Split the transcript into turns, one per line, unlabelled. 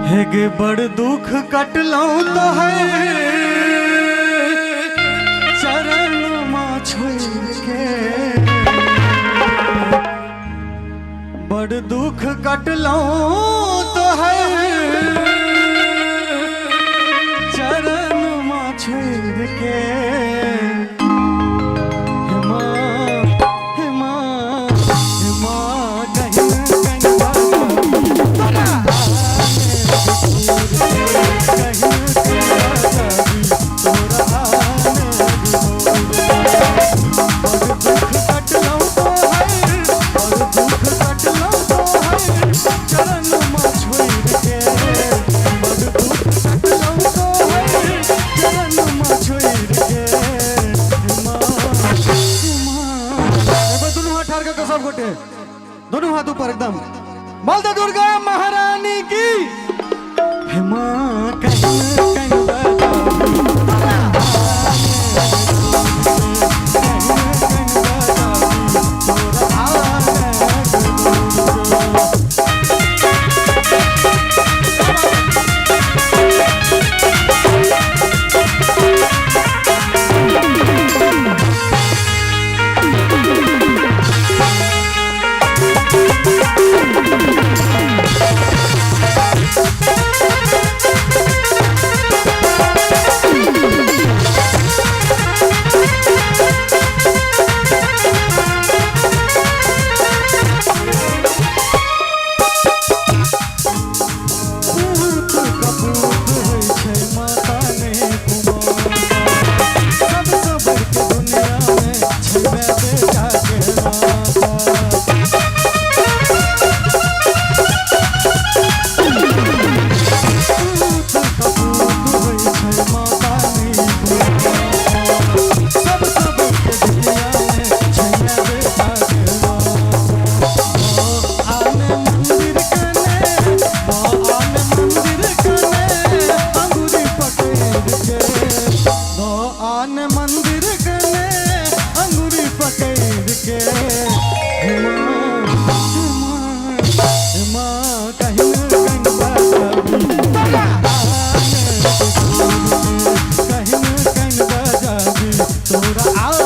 हेगे बड़ दुख कटलौ तो है चरण माँ छोड़ के। बड़ दुख कटलौ तो है चरण माँ छोड़ के। दोनों हाथ ऊपर एकदम। माता दुर्गा महारानी की। माँ तोरा